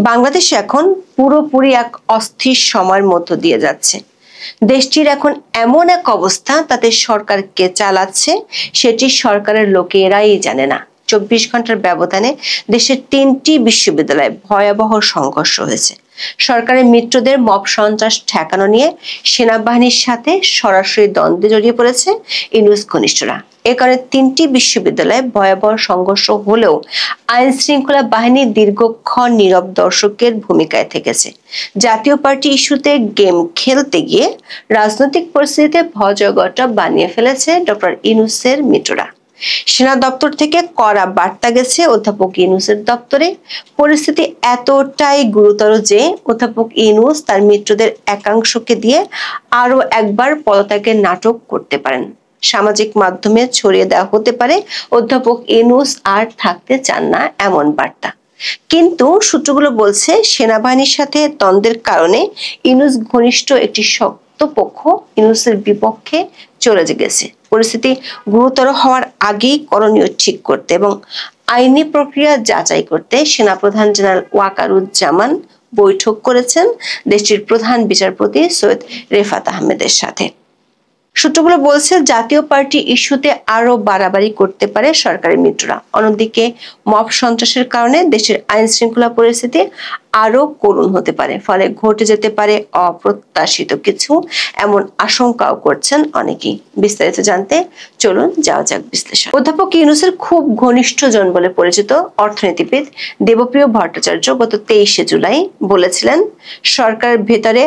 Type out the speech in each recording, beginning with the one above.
বাংলাদেশ এখন পুরোপুরি এক অস্থির সময়ের মধ্য দিয়ে যাচ্ছে। দেশটির এখন এমন এক অবস্থা, তাতে সরকার কে চালাচ্ছে সেটি সরকারের লোকেরাই জানে না। 24 ঘন্টার ব্যবধানে দেশের 3টি বিশ্ববিদ্যালয়ে ভয়াবহ সংঘর্ষ হয়েছে। সরকারের মিত্রদের মব সন্ত্রাস ঠেকানো নিয়ে সেনাবাহিনীর সাথে সরাসরি দ্বন্দ্বে জড়িয়ে পড়েছে ইউনূস ঘনিষ্ঠরা। এ কারণে 3টি বিশ্ববিদ্যালয়ে ভয়াবহ সংঘর্ষ হলেও আইন শৃঙ্খলা বাহিনী দীর্ঘক্ষণ নীরব দর্শকের ভূমিকায় থেকেছে। জাতীয় পার্টি ইস্যুতে গেম খেলতে গিয়ে রাজনৈতিক পরিস্থিতিতে ভজগটা বানিয়ে ফেলেছে ডক্টর ইউনূসের মিত্ররা। সেনা দপ্তর থেকে কড়া বার্তা গেছে অধ্যাপক ইউনূসের দপ্তরে। পরিস্থিতি এতটাই গুরুতর যে অধ্যাপক ইউনূস তার মিত্রদের একাংশকে দিয়ে আরো একবার পদত্যাগের নাটক করতে পারেন। সামাজিক মাধ্যমে ছড়িয়ে দেওয়া হতে পারে অধ্যাপক ইউনূস আর থাকতে চান না এমন বার্তা। কিন্তু সূত্রগুলো বলছে সেনাবাহিনীর সাথে দ্বন্দ্বের কারণে ইউনূস ঘনিষ্ঠ একটি শক্ত পক্ষ ইউনূসের বিপক্ষে চলে গেছে। পরিস্থিতি গুরুতর হওয়ার আগেই করণীয় ঠিক করতে এবং আইনি প্রক্রিয়া যাচাই করতে সেনাপ্রধান জেনারেল ওয়াকারুজ্জামান বৈঠক করেছেন দেশটির প্রধান বিচারপতি সৈয়দ রেফাত আহমেদের সাথে। সূত্রগুলো বলছে জাতীয় পার্টি ইস্যুতে আরো বাড়াবাড়ি করতে পারে সরকারি মিত্ররা। অন্যদিকে মব সন্ত্রাসের কারণে দেশের আইন শৃঙ্খলা পরিস্থিতি আরো করুণ হতে পারে, ফলে ঘটে যেতে পারে অপ্রত্যাশিত কিছু, এমন আশঙ্কাও করছেন অনেকেই। বিস্তারিত জানতে চলুন যাওয়া যাক বিশ্লেষণ। অধ্যাপক ইউনূসের খুব ঘনিষ্ঠজন বলে পরিচিত অর্থনীতিবিদ দেবপ্রিয় ভট্টাচার্য গত 23শে জুলাই বলেছিলেন, সরকারের ভেতরে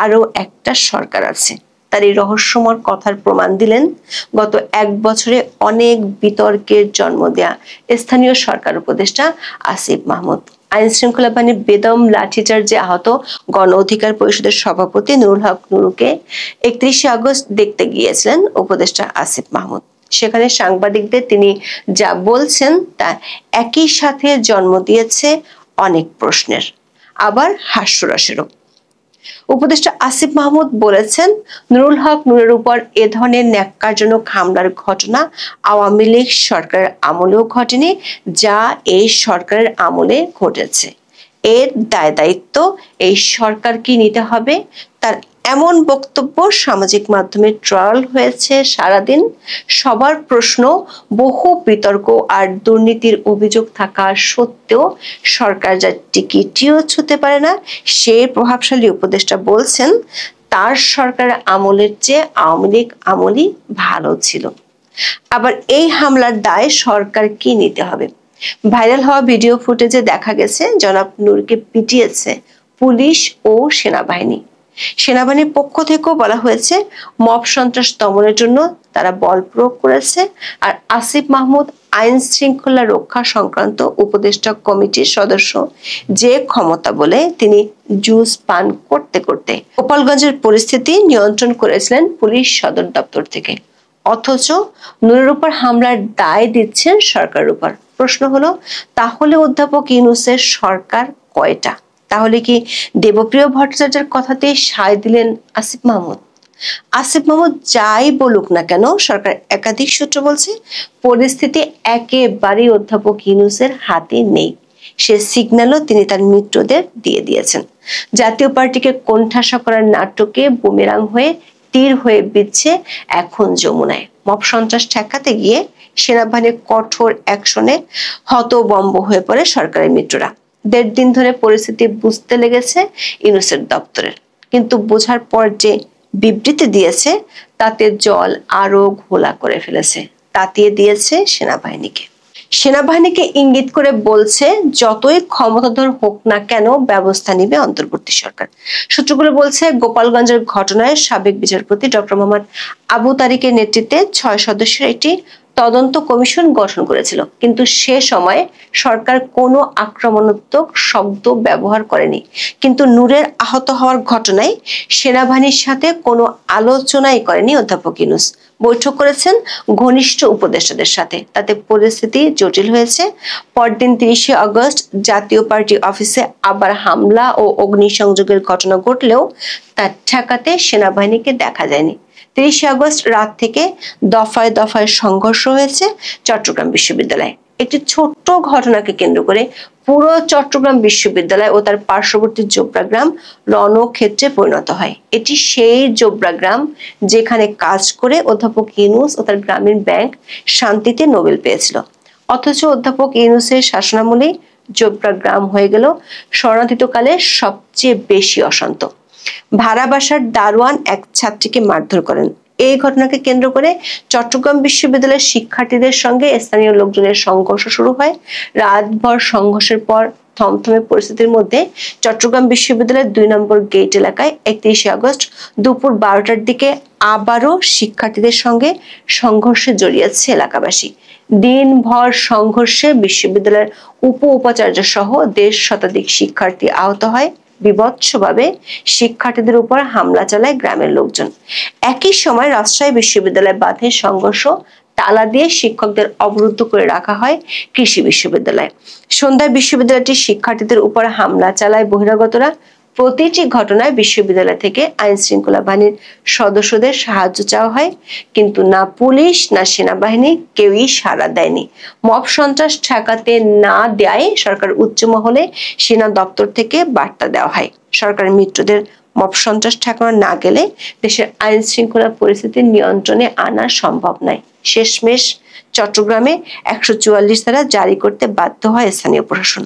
আরো একটা সরকার আছে। তার এই রহস্যময় কথার প্রমাণ দিলেন গত 1 বছরে অনেক বিতর্কের জন্ম দেয়া স্থানীয় সরকার উপদেষ্টা আসিফ মাহমুদ। আইন শৃঙ্খলা বাহিনীর বেদম লাঠিচার্জে আহত গণ অধিকার পরিষদের সভাপতি নুরুল হক নুরুকে 31শে আগস্ট দেখতে গিয়েছিলেন উপদেষ্টা আসিফ মাহমুদ। সেখানে সাংবাদিকদের তিনি যা বলছেন তা একই সাথে জন্ম দিয়েছে অনেক প্রশ্নের, আবার হাস্যরসেরও। উপদেষ্টা আসিফ মাহমুদ বলেছেন, নুরুল হক নূরের উপর এ ধরনের ন্যাক্কারজনক হামলার ঘটনা আওয়ামী লীগ সরকারের আমলেও ঘটেনি, যা এই সরকারের আমলে ঘটেছে। এর দায় দায়িত্ব এই সরকারকে নিতে হবে। তার এমন বক্তব্য সামাজিক মাধ্যমে ট্রল হয়েছে সারাদিন। সবার প্রশ্ন, বহু বিতর্ক আর দুর্নীতির অভিযোগ থাকা সত্ত্বেও সরকার যা টিকিটিও ছুঁতে পারে না, সেই প্রভাবশালী উপদেষ্টা বলছেন তার সরকারের আমলের চেয়ে আওয়ামী লীগ আমলই ভালো ছিল। আবার এই হামলার দায় সরকার কি নিতে হবে? ভাইরাল হওয়া ভিডিও ফুটেজে দেখা গেছে জনাব নূরকে পিটিয়েছে পুলিশ ও সেনাবাহিনী। সেনাবাহিনীর পক্ষ থেকেও বলা হয়েছে মব সন্ত্রাস দমনের জন্য তারা বল প্রয়োগ করেছে। আর আসিফ মাহমুদ আইন শৃঙ্খলা রক্ষা সংক্রান্ত উপদেষ্টা কমিটির সদস্য, যে ক্ষমতা বলে তিনি জুস পান করতে করতে গোপালগঞ্জের পরিস্থিতি নিয়ন্ত্রণ করেছিলেন পুলিশ সদর দপ্তর থেকে। অথচ নূরের উপর হামলার দায় দিচ্ছেন সরকারের উপর। প্রশ্ন হলো, তাহলে অধ্যাপক ইউনূসের সরকার কয়টা? তাহলে কি দেবপ্রিয় ভট্টাচার্যের কথাতে সায় দিলেন আসিফ মাহমুদ? আসিফ মাহমুদ যাই বলুক না কেন, সরকার একাধিক সূত্র বলছে পরিস্থিতি একেবারেই অধ্যাপক ইউনূসের হাতে নেই। সে সিগন্যালও তিনি তার মিত্রদের দিয়ে দিয়েছেন। জাতীয় পার্টিকে কোণঠাসা করার নাটকে বুমেরাং হয়ে তীর হয়ে বিচ্ছে এখন যমুনায়। মব সন্ত্রাস ঠেকাতে গিয়ে সেনাবাহিনীর কঠোর অ্যাকশনে হতবম্ব হয়ে পড়ে সরকারের মিত্ররা। 1.5 দিন ধরে পরিস্থিতি বুঝতে লেগেছে ইউনূসের দপ্তরের, কিন্তু বোঝার পর যে বিবৃতি দিয়েছে তাতে জল আরো ঘোলা করে ফেলেছে, তাতিয়ে দিয়েছে সেনাবাহিনীকে। সেনাবাহিনীকে ইঙ্গিত করে বলছে যতই ক্ষমতাধর হোক না কেন ব্যবস্থা নিবে অন্তর্বর্তী সরকার। সূত্রগুলো বলছে গোপালগঞ্জের ঘটনায় সাবেক বিচারপতি ডক্টর মোহাম্মদ আবু তারিকের নেতৃত্বে 6 সদস্যের একটি তদন্ত কমিশন গঠন করেছিল, কিন্তু সে সময় সরকার কোনো আক্রমণাত্মক শব্দ ব্যবহার করেনি। কিন্তু নূরের আহত হওয়ার ঘটনায় সেনাবাহিনীর সাথে কোনো আলোচনাই করেনি অধ্যাপক ইউনূস। বৈঠক করেছেন ঘনিষ্ঠ উপদেষ্টাদের সাথে, তাতে পরিস্থিতি জটিল হয়েছে। পরদিন 30শে আগস্ট জাতীয় পার্টি অফিসে আবার হামলা ও অগ্নিসংযোগের ঘটনা ঘটলেও তা ঠেকাতে সেনাবাহিনীকে দেখা যায়নি। 30শে আগস্ট রাত থেকে দফায় দফায় সংঘর্ষ হয়েছে চট্টগ্রাম বিশ্ববিদ্যালয়ে। একটি ছোট্ট ঘটনাকে কেন্দ্র করে পুরো চট্টগ্রাম বিশ্ববিদ্যালয় ও তার পার্শ্ববর্তী জোবরা গ্রাম রণক্ষেত্রে পরিণত হয়। এটি সেই জোবরা গ্রাম যেখানে কাজ করে অধ্যাপক ইউনূস ও তার গ্রামীণ ব্যাংক শান্তিতে নোবেল পেয়েছিল। অথচ অধ্যাপক ইউনূসের শাসনামলে জোবরা গ্রাম হয়ে গেল শরণার্থীকালে সবচেয়ে বেশি অশান্ত। ভাড়া বাসার দারোয়ান এক ছাত্রীকে মারধর করেন। এই ঘটনাকে কেন্দ্র করে চট্টগ্রাম বিশ্ববিদ্যালয়ের শিক্ষার্থীদের সঙ্গে স্থানীয় লোকজনের সংঘর্ষ শুরু হয়। রাতভর সংঘর্ষের পর থমথমে পরিস্থিতির মধ্যে চট্টগ্রাম বিশ্ববিদ্যালয়ের ২ নম্বর গেট এলাকায় ৩১ আগস্ট দুপুর ১২টার দিকে আবারও শিক্ষার্থীদের সঙ্গে সংঘর্ষে জড়িয়েছে এলাকাবাসী। দিনভর সংঘর্ষে বিশ্ববিদ্যালয়ের উপাচার্য সহ ১৫০ শতাধিক শিক্ষার্থী আহত হয়। বিভৎসভাবে শিক্ষার্থীদের উপর হামলা চালায় গ্রামের লোকজন। একই সময় রাজশাহী বিশ্ববিদ্যালয়ে বাধে সংঘর্ষ, তালা দিয়ে শিক্ষকদের অবরুদ্ধ করে রাখা হয় কৃষি বিশ্ববিদ্যালয়ে। সন্ধ্যায় বিশ্ববিদ্যালয়টির শিক্ষার্থীদের উপর হামলা চালায় বহিরাগতরা। প্রতিটি ঘটনায় বিশ্ববিদ্যালয় থেকে আইন শৃঙ্খলা বাহিনীর সদস্যদের সাহায্য চাওয়া হয়, কিন্তু না পুলিশ না সেনাবাহিনী কেউই সাড়া দেয়নি। মব সন্ত্রাস ঠেকাতে না দেয় সরকার উচ্চ মহলে সেনা দপ্তর থেকে বার্তা দেওয়া হয়। সরকারের মিত্রদের মব সন্ত্রাস ঠেকানো না গেলে দেশের আইন শৃঙ্খলা পরিস্থিতি নিয়ন্ত্রণে আনা সম্ভব নয়। শেষমেশ চট্টগ্রামে ১৪৪ ধারা জারি করতে বাধ্য হয় স্থানীয় প্রশাসন।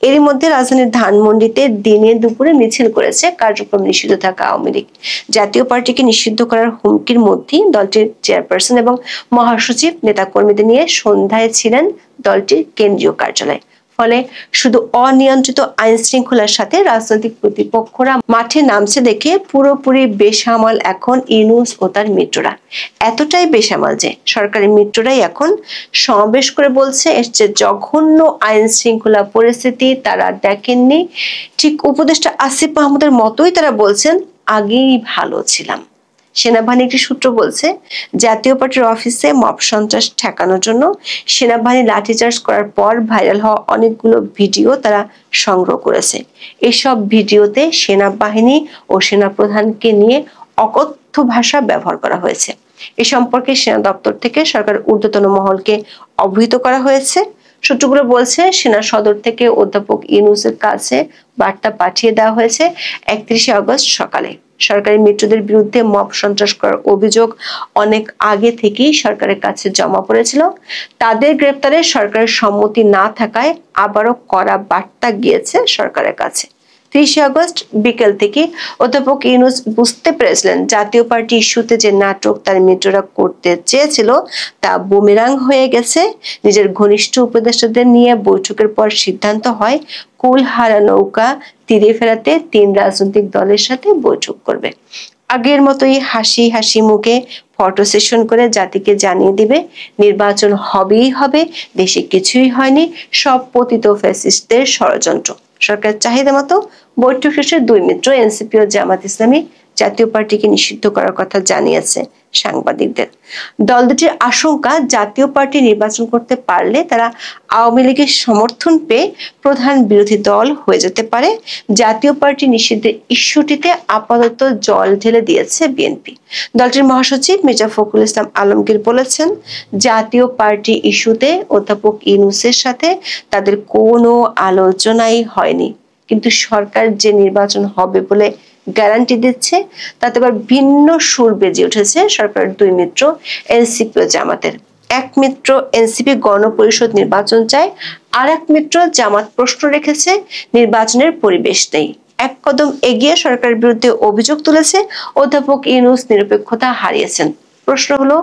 এরই মধ্যে রাজধানীর ধানমন্ডিতে দিনে দুপুরে মিছিল করেছে কার্যক্রম নিষিদ্ধ থাকা আওয়ামী লীগ। জাতীয় পার্টিকে নিষিদ্ধ করার হুমকির মধ্যেই দলটির চেয়ারপারসন এবং মহাসচিব নেতাকর্মীদের নিয়ে সন্ধ্যায় ছিলেন দলটির কেন্দ্রীয় কার্যালয়। ফলে শুধু অনিয়ন্ত্রিত আইন শৃঙ্খলার সাথে রাজনৈতিক প্রতিপক্ষরা মাঠে নামছে দেখে পুরোপুরি বেসামাল এখন ইউনূস ও তার মিত্ররা। এতটাই বেসামাল যে সরকারি মিত্ররাই এখন সমাবেশ করে বলছে এর যে জঘন্য আইন শৃঙ্খলা পরিস্থিতি তারা দেখেননি। ঠিক উপদেষ্টা আসিফ মাহমুদের মতোই তারা বলছেন আগেই ভালো ছিলাম। সেনাবাহিনীর একটি সূত্র বলছে, জাতীয় পার্টির অফিসে মব সন্ত্রাস ঠেকানোর জন্য সেনাবাহিনী লাঠিচার্জ করার পর ভাইরাল হওয়া অনেকগুলো ভিডিও তারা সংগ্রহ করেছে। এসব ভিডিওতে সেনাবাহিনী ও সেনাপ্রধানকে নিয়ে অকথ্য ভাষা ব্যবহার করা হয়েছে। এ সম্পর্কে সেনা দপ্তর থেকে সরকার ঊর্ধ্বতন মহলকে অবহিত করা হয়েছে। সূত্রগুলো বলছে, সেনা সদর থেকে অধ্যাপক ইউনূসের কাছে বার্তা পাঠিয়ে দেওয়া হয়েছে ৩১ আগস্ট সকালে। সরকারি মিত্রদের বিরুদ্ধে মব সন্ত্রাস করার অভিযোগ অনেক আগে থেকেই সরকারের কাছে জমা পড়েছিল। তাদের গ্রেপ্তারে সরকারের সম্মতি না থাকায় আবারও কড়া বার্তা গিয়েছে সরকারের কাছে। ৩০ আগস্ট বিকেল থেকে অধ্যাপক ইউনূস বুঝতে পেরেছিলেন জাতীয় পার্টি ইস্যুতে যে নাটক তার মিত্ররা করতে চেয়েছিল তা বুমেরাং হয়ে গেছে। নিজের ঘনিষ্ঠ উপদেষ্টাদের নিয়ে বৈঠকের পর সিদ্ধান্ত হয় কুলহারা নৌকা তীরে ফেরাতে ৩ রাজনৈতিক দলের সাথে বৈঠক করবে। আগের মতোই হাসি হাসি মুখে ফটো সেশন করে জাতিকে জানিয়ে দিবে নির্বাচন হবেই হবে, দেশে কিছুই হয়নি, সব পতিত ফ্যাসিস্টদের ষড়যন্ত্র। সরকার চাহিদা মতো বৈঠক শেষে ২ মিত্র এনসিপি ও জামাত ইসলামী জাতীয় পার্টিকে নিষিদ্ধ করার কথা জানিয়েছে সাংবাদিকদের। দল দুটির আশঙ্কা জাতীয় পার্টি নির্বাচন করতে পারলে তারা আওয়ামী লীগের সমর্থন পেয়ে প্রধান বিরোধী দল হয়ে যেতে পারে। জাতীয় পার্টি নিষিদ্ধের ইস্যুটিতে আপাতত জল ঢেলে দিয়েছে বিএনপি। দলটির মহাসচিব মির্জা ফখরুল ইসলাম আলমগীর বলেছেন, জাতীয় পার্টি ইস্যুতে অধ্যাপক ইউনূসের সাথে তাদের কোনো আলোচনাই হয়নি, কিন্তু সরকার যে নির্বাচন হবে বলে গ্যারান্টি দিচ্ছে তাতে আবার ভিন্ন সুর বেজে উঠেছে সরকারের ২ মিত্র এনসিপি ও জামাতের। এক মিত্র এনসিপি গণপরিষদ নির্বাচন চায়, আর এক মিত্র জামাত প্রশ্ন রেখেছে নির্বাচনের পরিবেশ নেই। এক কদম এগিয়ে সরকারের বিরুদ্ধে অভিযোগ তুলেছে অধ্যাপক ইউনূস নিরপেক্ষতা হারিয়েছেন। প্রশ্ন হলো,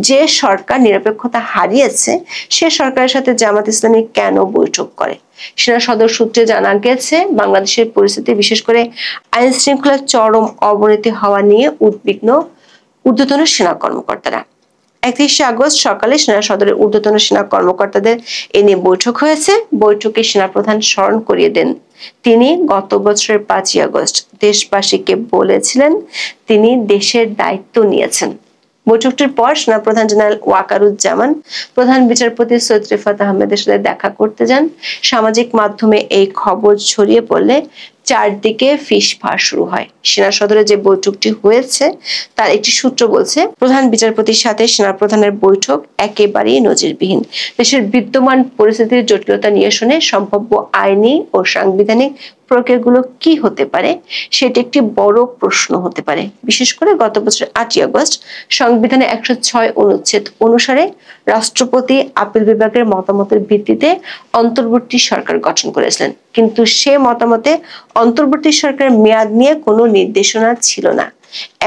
যে সরকার নিরপেক্ষতা হারিয়েছে সে সরকারের সাথে জামাত ইসলামী কেন বৈঠক করে? সেনা সদর সূত্রে জানা গেছে, বাংলাদেশের পরিস্থিতি বিশেষ করে আইন শৃঙ্খলার চরম অবনতি হওয়া নিয়ে উদ্বিগ্ন ঊর্ধ্বতন সেনা কর্মকর্তারা। ৩১ আগস্ট সকালে সেনা সদরের ঊর্ধ্বতন সেনা কর্মকর্তাদের এ নিয়ে বৈঠক হয়েছে। বৈঠকে সেনাপ্রধান স্মরণ করিয়ে দেন তিনি গত বছরের ৫ই আগস্ট দেশবাসীকে বলেছিলেন তিনি দেশের দায়িত্ব নিয়েছেন। বৈঠকটির পর সেনাপ্রধান জেনারেল ওয়াকারুজ্জামান প্রধান বিচারপতি সৈয়দ রিফাত আহমেদের সাথে দেখা করতে যান। সামাজিক মাধ্যমে এই খবর ছড়িয়ে পড়লে চারদিকে ফিসফাস শুরু হয়। সেনা সদরে যে বৈঠকটি হয়েছে তার একটি সূত্র বলছে, প্রধান বিচারপতির সাথে সেনাপ্রধানের বৈঠক একেবারেই নজিরবিহীন। দেশের বিদ্যমান পরিস্থিতির জটিলতা নিয়ে শুনে সম্ভাব্য আইনি ও সাংবিধানিক প্রক্রিয়াগুলো কি হতে পারে সেটি একটি বড় প্রশ্ন হতে পারে। বিশেষ করে গত বছর 8ই আগস্ট সংবিধানের 106 অনুচ্ছেদ অনুসারে রাষ্ট্রপতি আপিল বিভাগের মতামতের ভিত্তিতে অন্তর্বর্তী সরকার গঠন করেছিলেন, কিন্তু সে মতামতে অন্তর্বর্তী সরকারের মেয়াদ নিয়ে কোনো নির্দেশনা ছিল না।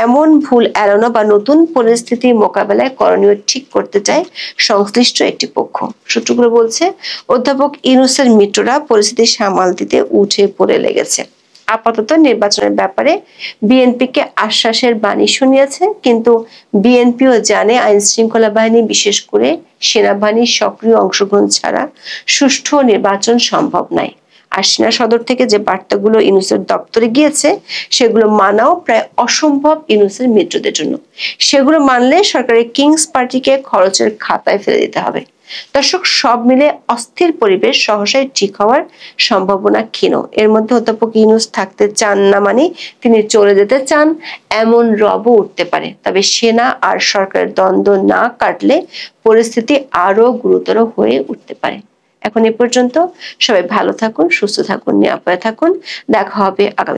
এমন ভুল এড়ানো বা নতুন পরিস্থিতি মোকাবেলায় করণীয় ঠিক করতে চায় সংশ্লিষ্ট একটি পক্ষ। সূত্রগুলো বলছে, অধ্যাপক ইউনূসের মিত্ররা পরিস্থিতি সামাল দিতে উঠে পড়ে লেগেছে। আপাতত নির্বাচনের ব্যাপারে বিএনপিকে আশ্বাসের বাণী শুনিয়েছে, কিন্তু বিএনপিও জানে আইন শৃঙ্খলা বাহিনী, বিশেষ করে সেনাবাহিনীর সক্রিয় অংশগ্রহণ ছাড়া সুষ্ঠু নির্বাচন সম্ভব নয়। আর সেনা সদর থেকে যে বার্তাগুলো ইউনূসের দপ্তরে গিয়েছে সেগুলো মানাও প্রায় অসম্ভব ইউনূসের মিত্রদের জন্য। সেগুলো মানলে সরকারের কিংস পার্টিকে খরচের খাতায় ফেলে দিতে হবে। দর্শক, সব মিলে অস্থির পরিবেশ সহসাই ঠিক হওয়ার সম্ভাবনা ক্ষীণ। এর মধ্যে অধ্যাপক ইউনূস থাকতে চান না মানে তিনি চলে যেতে চান, এমন রবও উঠতে পারে। তবে সেনা আর সরকারের দ্বন্দ্ব না কাটলে পরিস্থিতি আরো গুরুতর হয়ে উঠতে পারে। এখন এ পর্যন্ত। সবাই ভালো থাকুন, সুস্থ থাকুন, নিরাপদে থাকুন। দেখা হবে আগামী